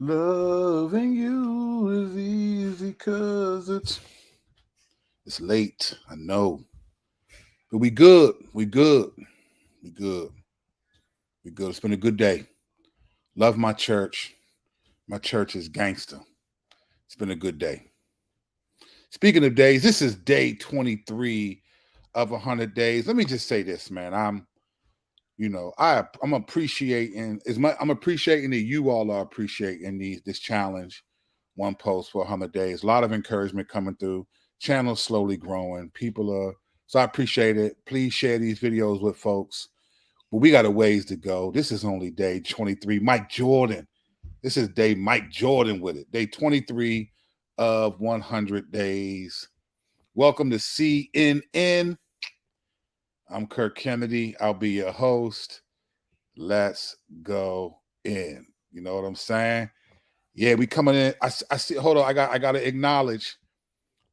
Loving you is easy cause it's late. I know. But we good. We good. We good. We good. It's been a good day. Love my church. My church is gangster. It's been a good day. Speaking of days, this is day 23 of 100 days. Let me just say this, man. I'm appreciating as much. I'm appreciating that you all are appreciating this challenge, one post for 100 days. A lot of encouragement coming through. Channel slowly growing. People are so I appreciate it. Please share these videos with folks. But we got a ways to go. This is only day 23. Mike Jordan. This is day Mike Jordan with it. Day 23 of 100 days. Welcome to CNN. I'm Kirk Kennedy. I'll be your host. Let's go in. You know what I'm saying? Yeah, we coming in. I see. Hold on. I got to acknowledge.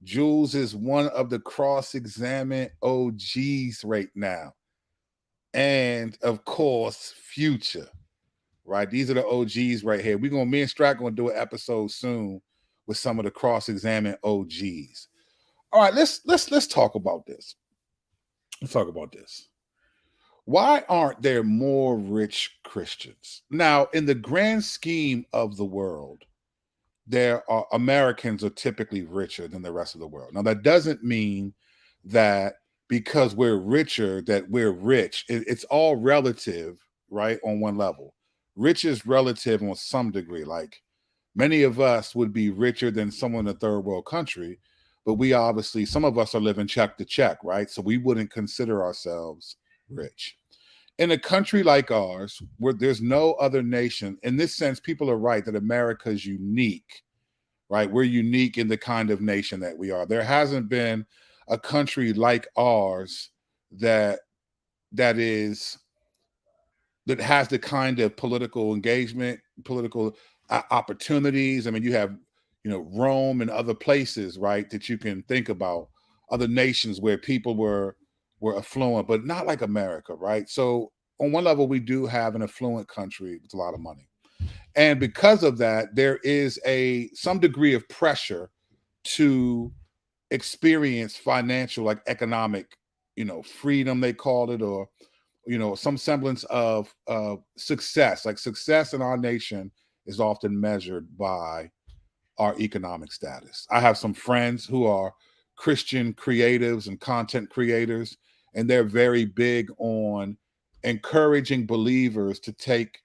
Jules is one of the cross-examined OGs right now, and of course, Future. Right, these are the OGs right here. Me and Strat gonna do an episode soon with some of the cross-examined OGs. All right, let's talk about this. Let's talk about this. Why aren't there more rich Christians? Now, in the grand scheme of the world, there are Americans are typically richer than the rest of the world. Now, that doesn't mean that because we're richer that we're rich. It's all relative, right? On one level, rich is relative on some degree. Like many of us would be richer than someone in a third world country, but we obviously some of us are living check to check, right? So we wouldn't consider ourselves rich in a country like ours, where there's no other nation, in this sense, people are right that America is unique, right? We're unique in the kind of nation that we are. There hasn't been a country like ours that that is that has the kind of political engagement, political opportunities. I mean, you have, Rome and other places, right, that you can think about, other nations where people were affluent, but not like America, right? So on one level, we do have an affluent country with a lot of money, and because of that, there is a some degree of pressure to experience financial, like economic, freedom they call it, or some semblance of success. Like success in our nation is often measured by our economic status. I have some friends who are Christian creatives and content creators, and they're very big on encouraging believers to take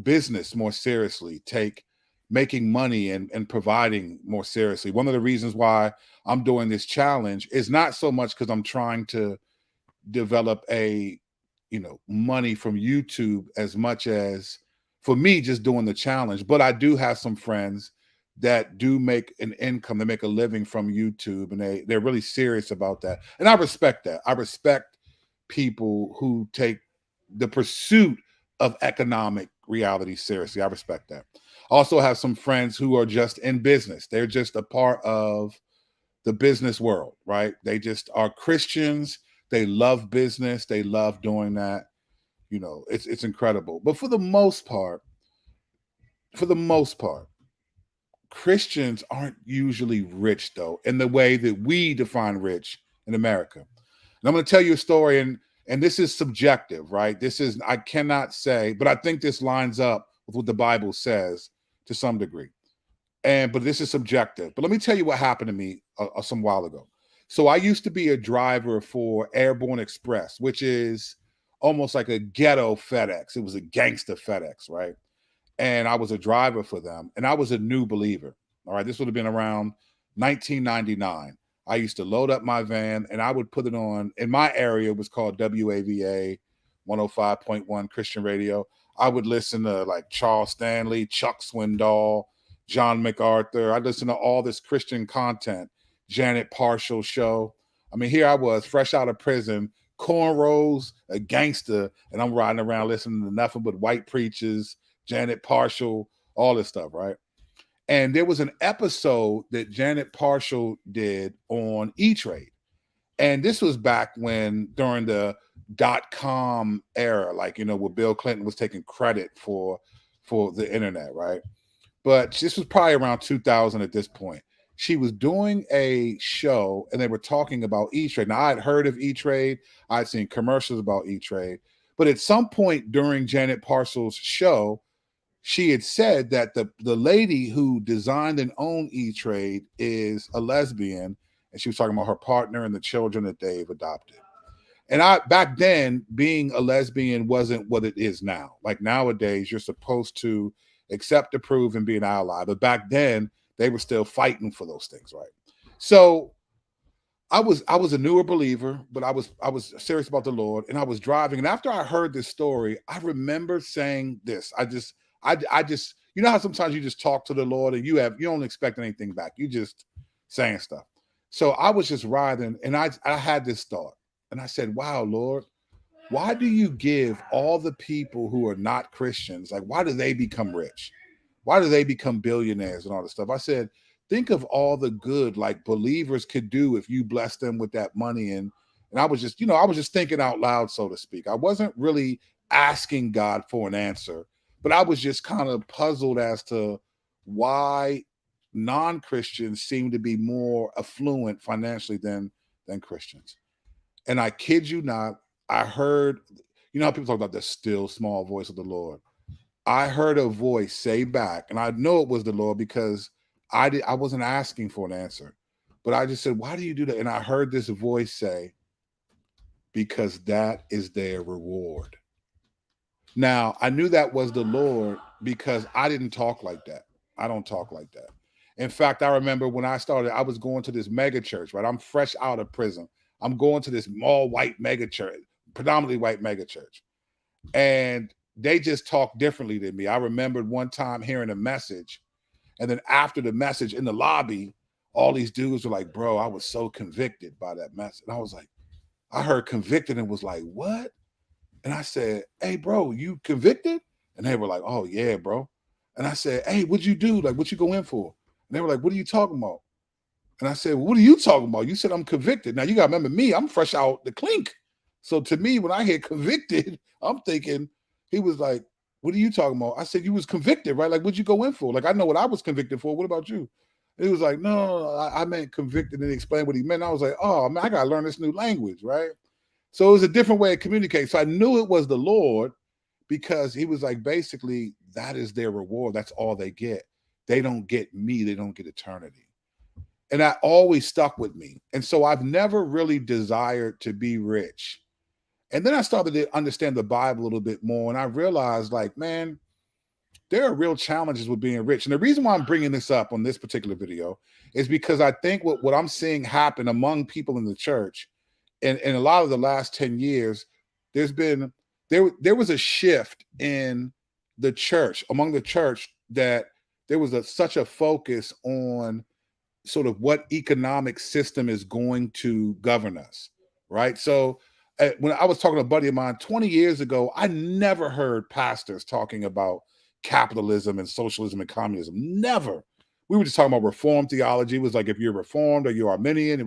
business more seriously, take making money and providing more seriously. One of the reasons why I'm doing this challenge is not so much because I'm trying to develop money from YouTube as much as for me just doing the challenge. But I do have some friends that do make an income, they make a living from YouTube, and they're really serious about that. And I respect that. I respect people who take the pursuit of economic reality seriously. I respect that. I also have some friends who are just in business. They're just a part of the business world, right? They just are Christians. They love business. They love doing that. It's incredible. But for the most part, Christians aren't usually rich though, in the way that we define rich in America. And I'm going to tell you a story, and this is subjective, right? This is I cannot say, but I think this lines up with what the Bible says to some degree. But this is subjective. But let me tell you what happened to me some while ago. So I used to be a driver for Airborne Express, which is almost like a ghetto FedEx. It was a gangster FedEx, right? And I was a driver for them, and I was a new believer. All right, this would have been around 1999. I used to load up my van and I would put it on. In my area, it was called WAVA 105.1 Christian Radio. I would listen to like Charles Stanley, Chuck Swindoll, John MacArthur. I listened to all this Christian content, Janet Parshall show. I mean, here I was, fresh out of prison, cornrows, a gangster, and I'm riding around listening to nothing but white preachers, Janet Parshall, all this stuff, right? And there was an episode that Janet Parshall did on E Trade. And this was back when, during the .com era, like, where Bill Clinton was taking credit for the internet, right? But this was probably around 2000 at this point. She was doing a show and they were talking about E-Trade. Now, I had heard of E-Trade, I'd seen commercials about E-Trade, but at some point during Janet Parcel's show, she had said that the lady who designed and owned E-Trade is a lesbian, and she was talking about her partner and the children that they've adopted. And I back then, being a lesbian wasn't what it is now. Like nowadays, you're supposed to accept, approve, and be an ally. But back then, they were still fighting for those things, right? So I was a newer believer, but I was serious about the Lord, and I was driving. And after I heard this story, I remember saying this. I just you know how sometimes you just talk to the Lord and you don't expect anything back. You just saying stuff. So I was just riding, and I had this thought, and I said, "Wow, Lord, why do you give all the people who are not Christians, like, why do they become rich? Why do they become billionaires and all this stuff?" I said, think of all the good like believers could do if you bless them with that money. And I was just, I was just thinking out loud, so to speak. I wasn't really asking God for an answer, but I was just kind of puzzled as to why non-Christians seem to be more affluent financially than Christians. And I kid you not, I heard, how people talk about the still small voice of the Lord. I heard a voice say back, and I know it was the Lord because I wasn't asking for an answer, but I just said, "Why do you do that?" And I heard this voice say, "Because that is their reward." Now, I knew that was the Lord because I didn't talk like that. I don't talk like that. In fact, I remember when I started, I was going to this mega church, right? I'm fresh out of prison. I'm going to this all white mega church, predominantly white mega church. And they just talk differently than me. I remembered one time hearing a message, and then after the message in the lobby, all these dudes were like, "Bro, I was so convicted by that message." And I was like, I heard convicted and was like, "What?" And I said, "Hey, bro, you convicted?" And they were like, "Oh, yeah, bro." And I said, "Hey, what'd you do? Like, what you go in for?" And they were like, "What are you talking about?" And I said, "Well, what are you talking about? You said I'm convicted." Now, you got to remember me, I'm fresh out the clink. So to me, when I hear convicted, I'm thinking, he was like, "What are you talking about?" I said, "You was convicted, right? Like, what'd you go in for?" Like, I know what I was convicted for. What about you? And he was like, "No, no, no, I meant convicted," and he explained what he meant. I was like, "Oh, man, I got to learn this new language, right?" So it was a different way of communicating. So I knew it was the Lord because he was like, basically, that is their reward. That's all they get. They don't get me. They don't get eternity. And that always stuck with me. And so I've never really desired to be rich. And then I started to understand the Bible a little bit more. And I realized, like, man, there are real challenges with being rich. And the reason why I'm bringing this up on this particular video is because I think what I'm seeing happen among people in the church in a lot of the last 10 years, there's been there was a shift in the church, among the church, that there was such a focus on sort of what economic system is going to govern us, right? So when I was talking to a buddy of mine 20 years ago, I never heard pastors talking about capitalism and socialism and communism. Never. We were just talking about reform theology. It was like if you're reformed or you're Arminian.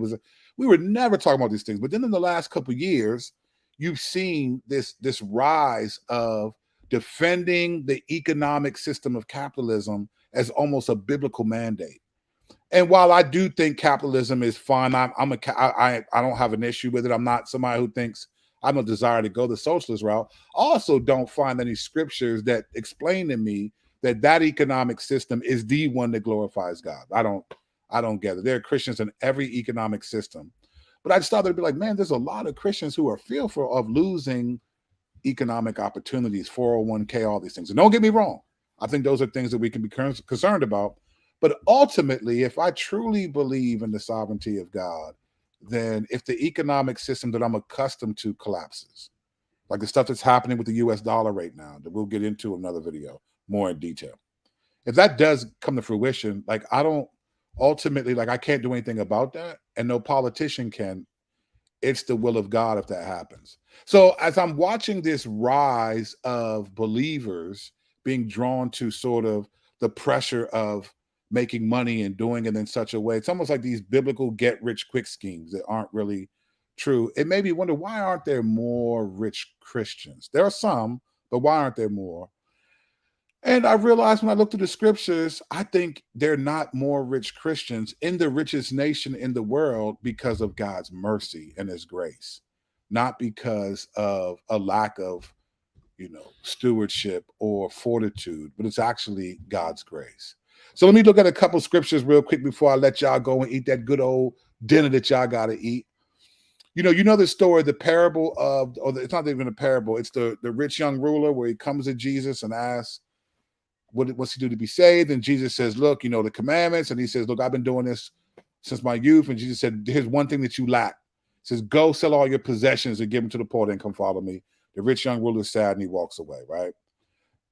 We were never talking about these things. But then in the last couple of years, you've seen this rise of defending the economic system of capitalism as almost a biblical mandate. And while I do think capitalism is fine, I don't have an issue with it. I'm not somebody who thinks I don't desire to go the socialist route. I also don't find any scriptures that explain to me that economic system is the one that glorifies God. I don't get it. There are Christians in every economic system, but I just thought it'd be like, man, there's a lot of Christians who are fearful of losing economic opportunities, 401k, all these things. And don't get me wrong, I think those are things that we can be concerned about. But ultimately, if I truly believe in the sovereignty of God, then if the economic system that I'm accustomed to collapses, like the stuff that's happening with the US dollar right now, that we'll get into another video more in detail. If that does come to fruition, like I don't ultimately, like I can't do anything about that, and no politician can. It's the will of God if that happens. So as I'm watching this rise of believers being drawn to sort of the pressure of making money and doing it in such a way, it's almost like these biblical get rich quick schemes that aren't really true. It made me wonder, why aren't there more rich Christians? There are some, but why aren't there more? And I realized when I looked through the scriptures, I think they're not more rich Christians in the richest nation in the world because of God's mercy and his grace, not because of a lack of, stewardship or fortitude, but it's actually God's grace. So let me look at a couple scriptures real quick before I let y'all go and eat that good old dinner that y'all got to eat. You know the story, the parable of, it's not even a parable. It's the rich young ruler where he comes to Jesus and asks, what's he do to be saved? And Jesus says, look, the commandments. And he says, look, I've been doing this since my youth. And Jesus said, here's one thing that you lack. He says, go sell all your possessions and give them to the poor, then come follow me. The rich young ruler is sad and he walks away, right?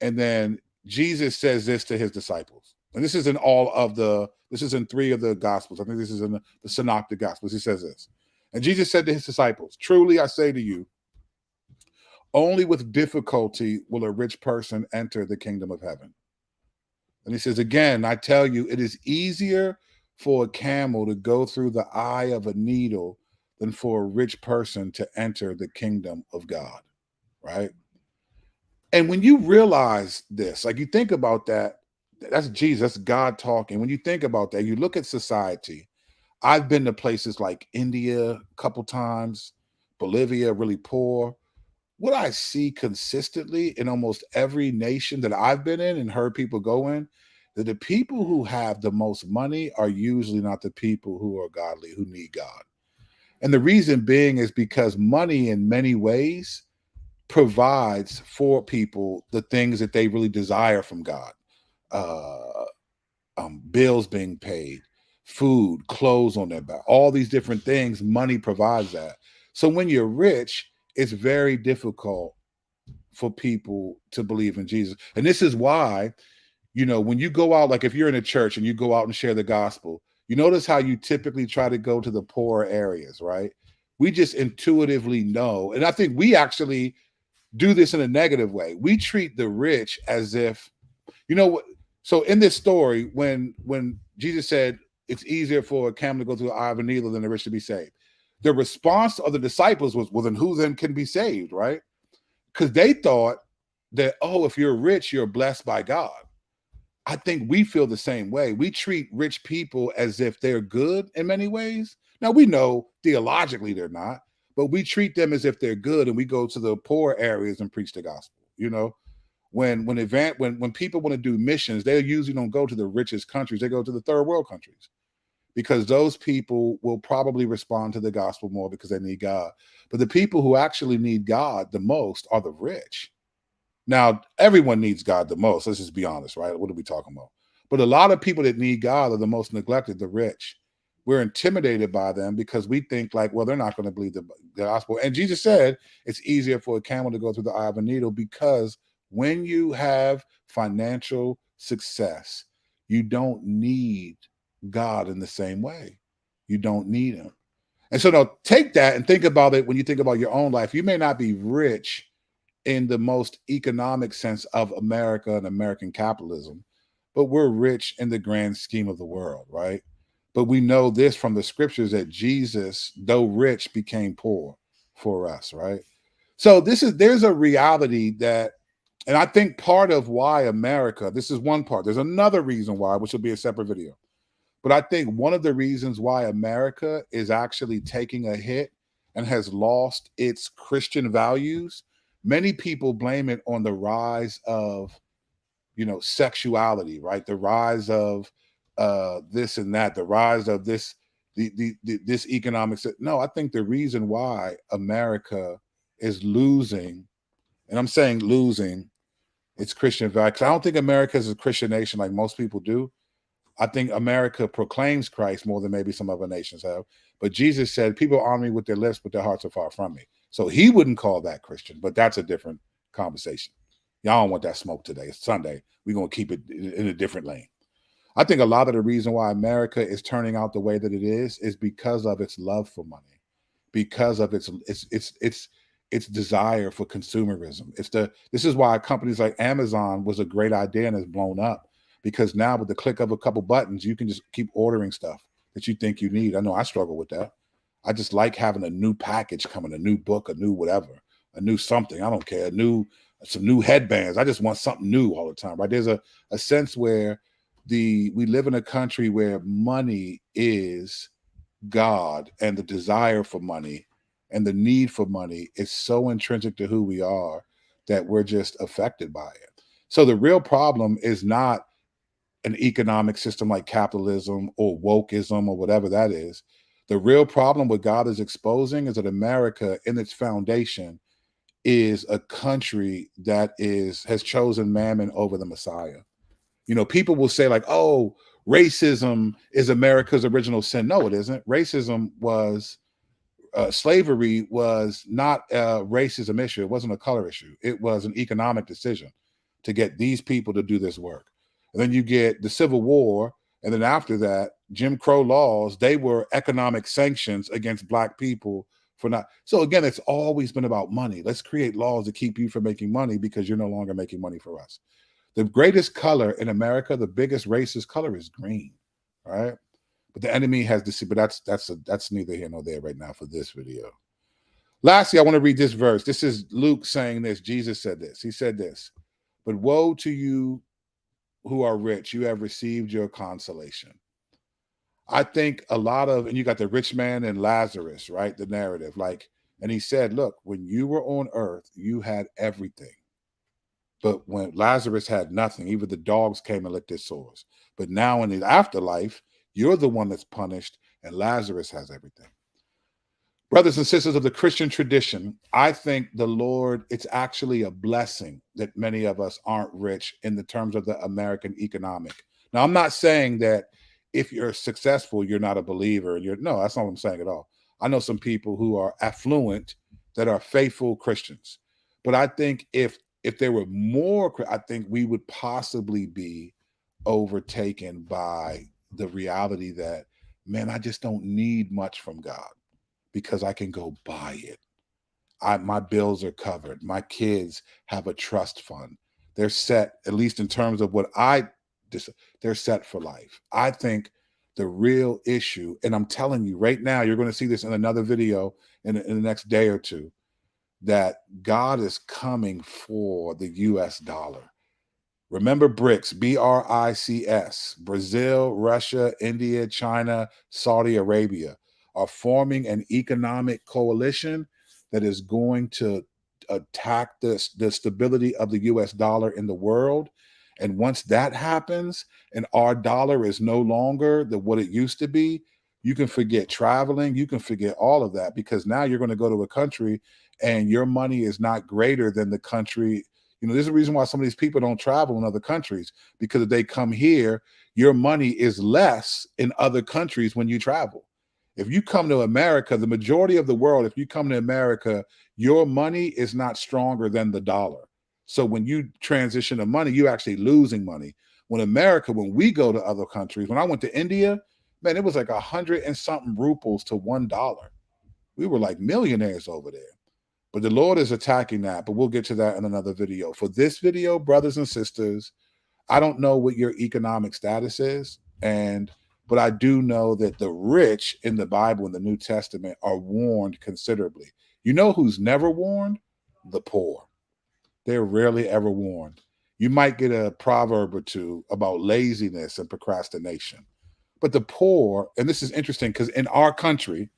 And then Jesus says this to his disciples. And this is in 3 of the Gospels. I think this is in the Synoptic Gospels. He says this. And Jesus said to his disciples, truly I say to you, only with difficulty will a rich person enter the kingdom of heaven. And he says, again, I tell you, it is easier for a camel to go through the eye of a needle than for a rich person to enter the kingdom of God, right? And when you realize this, like you think about that, that's Jesus, that's God talking. When you think about that, you look at society. I've been to places like India a couple times, Bolivia, really poor. What I see consistently in almost every nation that I've been in and heard people go in, that the people who have the most money are usually not the people who are godly, who need God. And the reason being is because money in many ways provides for people the things that they really desire from God. Uh, Bills being paid, food, clothes on their back, all these different things, money provides that. So when you're rich, it's very difficult for people to believe in Jesus. And this is why, when you go out, like if you're in a church and you go out and share the gospel, you notice how you typically try to go to the poorer areas, right? We just intuitively know. And I think we actually do this in a negative way. We treat the rich as if, what? So in this story, when Jesus said it's easier for a camel to go through the eye of a needle than the rich to be saved, the response of the disciples was, well, then who then can be saved, right? Because they thought that, oh, if you're rich, you're blessed by God. I think we feel the same way. We treat rich people as if they're good in many ways. Now, we know theologically they're not, but we treat them as if they're good, and we go to the poor areas and preach the gospel. When people want to do missions, they usually don't go to the richest countries. They go to the third world countries because those people will probably respond to the gospel more because they need God. But the people who actually need God the most are the rich. Now, everyone needs God the most. Let's just be honest, right? What are we talking about? But a lot of people that need God are the most neglected, the rich. We're intimidated by them because we think like, well, they're not going to believe the gospel. And Jesus said it's easier for a camel to go through the eye of a needle because when you have financial success, you don't need God in the same way. You don't need him. And so now take that and think about it when you think about your own life. You may not be rich in the most economic sense of America and American capitalism, but we're rich in the grand scheme of the world, right? But we know this from the scriptures that Jesus, though rich, became poor for us, right? So there's a reality that, and I think part of why America, this is one part, there's another reason why, which will be a separate video. But I think one of the reasons why America is actually taking a hit and has lost its Christian values, many people blame it on the rise of, sexuality, right? The rise of this and that, the rise of this, this economics. No, I think the reason why America is losing, and I'm saying losing, its Christian value, because I don't think America is a Christian nation like most people do. I think America proclaims Christ more than maybe some other nations have. But Jesus said, people honor me with their lips, but their hearts are far from me. So he wouldn't call that Christian, but that's a different conversation. Y'all don't want that smoke today. It's Sunday. We're going to keep it in a different lane. I think a lot of the reason why America is turning out the way that it is because of its love for money, because of its desire for consumerism. This is why companies like Amazon was a great idea and has blown up, because now with the click of a couple buttons, you can just keep ordering stuff that you think you need. I know I struggle with that. I just like having a new package coming, a new book, a new whatever, a new something. I don't care. A new some new headbands. I just want something new all the time, right? There's a sense where we live in a country where money is God, and the desire for money and the need for money is so intrinsic to who we are that we're just affected by it. So the real problem is not an economic system like capitalism or wokeism or whatever that is. The real problem what God is exposing is that America in its foundation is a country that has chosen mammon over the Messiah. You know, people will say like, oh, racism is America's original sin. No, it isn't. Racism was slavery was not a racism issue. It wasn't a color issue. It was an economic decision to get these people to do this work. And then you get the Civil War. And then after that, Jim Crow laws, they were economic sanctions against Black people for not. So again, it's always been about money. Let's create laws to keep you from making money because you're no longer making money for us. The greatest color in America, the biggest racist color is green, right? But the enemy has this, but that's neither here nor there right now for this video. Lastly, I want to read this verse. This is Luke saying this. Jesus said this. He said this, but woe to you who are rich, you have received your consolation. I think a lot of, and you got the rich man and Lazarus, right? The narrative, like, and he said, look, when you were on earth, you had everything. But when Lazarus had nothing, even the dogs came and licked his sores. But now in the afterlife, you're the one that's punished, and Lazarus has everything. Brothers and sisters of the Christian tradition, I think the Lord, it's actually a blessing that many of us aren't rich in the terms of the American economic. Now, I'm not saying that if you're successful, you're not a believer. No, that's not what I'm saying at all. I know some people who are affluent that are faithful Christians. But I think if there were more, I think we would possibly be overtaken by the reality that, man, I just don't need much from God because I can go buy it. My bills are covered. My kids have a trust fund. They're set, at least in terms of what they're set for life. I think the real issue, and I'm telling you right now, you're going to see this in another video in the next day or two, that God is coming for the US dollar. Remember BRICS, BRICS, Brazil, Russia, India, China, Saudi Arabia are forming an economic coalition that is going to attack the stability of the US dollar in the world. And once that happens and our dollar is no longer what it used to be, you can forget traveling, you can forget all of that, because now you're going to go to a country and your money is not greater than the country. You know, there's a reason why some of these people don't travel in other countries, because if they come here, your money is less in other countries when you travel. If you come to America, the majority of the world, if you come to America, your money is not stronger than the dollar. So when you transition to money, you're actually losing money. When we go to other countries, when I went to India, man, it was like 100 and something rupees to $1. We were like millionaires over there. But the Lord is attacking that, but we'll get to that in another video. For this video, brothers and sisters, I don't know what your economic status is, but I do know that the rich in the Bible, in the New Testament, are warned considerably. You know who's never warned? The poor. They're rarely ever warned. You might get a proverb or two about laziness and procrastination. But the poor, and this is interesting because in our country,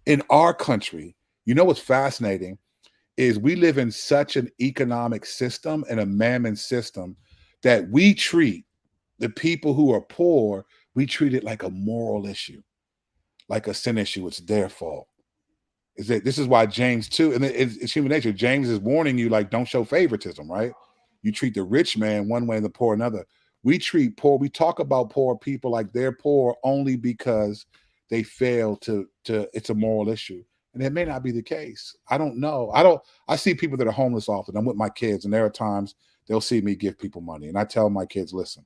you know what's fascinating is we live in such an economic system and a mammon system that we treat the people who are poor, we treat it like a moral issue, like a sin issue. It's their fault. This is why James 2, and it's human nature. James is warning you, like, don't show favoritism, right? You treat the rich man one way and the poor another. We talk about poor people like they're poor only because they fail to it's a moral issue. And it may not be the case. I don't know. I see people that are homeless often. I'm with my kids, and there are times they'll see me give people money. And I tell my kids, listen,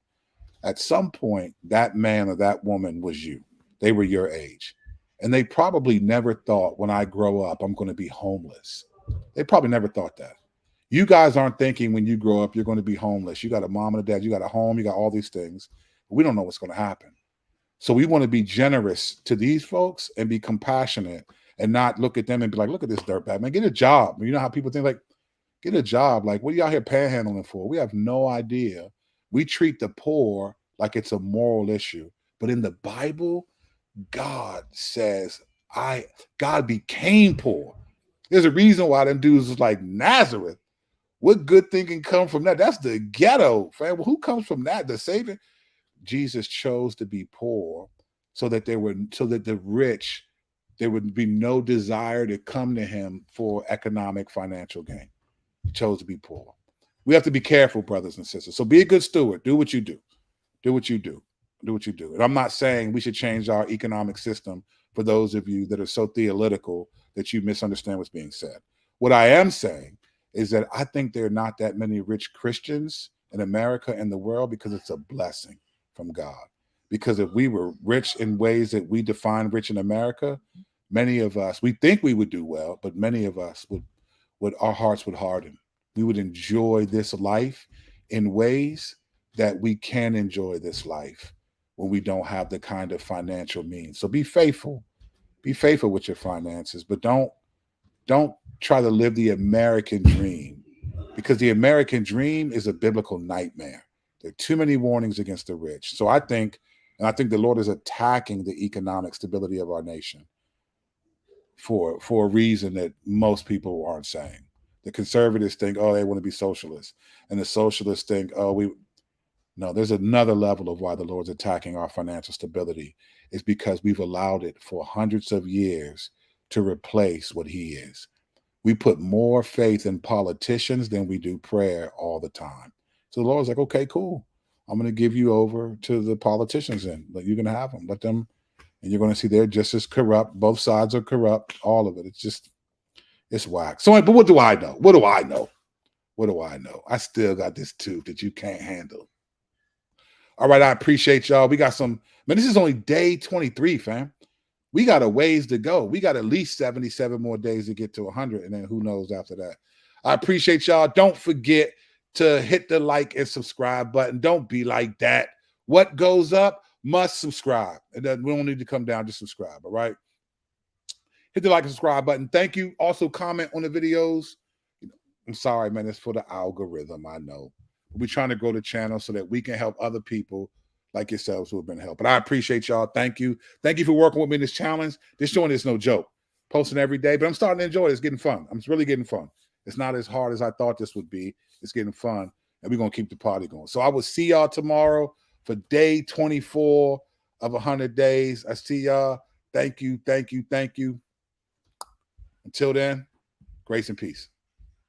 at some point, that man or that woman was you. They were your age. And they probably never thought when I grow up, I'm going to be homeless. They probably never thought that. You guys aren't thinking when you grow up, you're going to be homeless. You got a mom and a dad, you got a home, you got all these things. We don't know what's going to happen. So we want to be generous to these folks and be compassionate and not look at them and be like, look at this dirtbag, man, get a job. You know how people think, like, Get a job. Like, what are y'all here panhandling for? We have no idea. We treat the poor like it's a moral issue. But in the Bible, God says, God became poor. There's a reason why them dudes was like Nazareth. What good thing can come from that? That's the ghetto, fam. Well, who comes from that? The Savior? Jesus chose to be poor so that the rich, there would be no desire to come to him for economic financial gain. He chose to be poor. We have to be careful, brothers and sisters. So be a good steward. Do what you do. Do what you do. Do what you do. And I'm not saying we should change our economic system for those of you that are so theological that you misunderstand what's being said. What I am saying is that I think there are not that many rich Christians in America and the world because it's a blessing from God. Because if we were rich in ways that we define rich in America, many of us, we think we would do well, but many of us would our hearts would harden. We would enjoy this life in ways that we can enjoy this life when we don't have the kind of financial means. So be faithful. Be faithful with your finances, but don't try to live the American dream, because the American dream is a biblical nightmare. There are too many warnings against the rich. So I think the Lord is attacking the economic stability of our nation for a reason that most people aren't saying. The conservatives think, oh, they want to be socialists, and the socialists think, oh, no, there's another level of why the Lord's attacking our financial stability. Is because we've allowed it for hundreds of years to replace what he is. We put more faith in politicians than we do prayer all the time. So the Lord's like, okay, cool. I'm going to give you over to the politicians, and you're going to have them. Let them, and you're going to see they're just as corrupt. Both sides are corrupt. All of it. It's whack. So, but what do I know? What do I know? What do I know? I still got this tooth that you can't handle. All right, I appreciate y'all. We got some, man, this is only day 23, fam. We got a ways to go. We got at least 77 more days to get to 100, and then who knows after that. I appreciate y'all. Don't forget to hit the like and subscribe button. Don't be like that. What goes up must subscribe. And then we don't need to come down, just subscribe, all right? Hit the like and subscribe button. Thank you. Also comment on the videos. I'm sorry, man. It's for the algorithm, I know. We're trying to grow the channel so that we can help other people like yourselves who have been helped. But I appreciate y'all. Thank you. Thank you for working with me in this challenge. This joint is no joke. Posting every day, but I'm starting to enjoy it. It's getting fun. I'm really getting fun. It's not as hard as I thought this would be. It's getting fun, and we're going to keep the party going. So I will see y'all tomorrow for day 24 of 100 days. I see y'all. Thank you. Thank you. Thank you. Until then, grace and peace.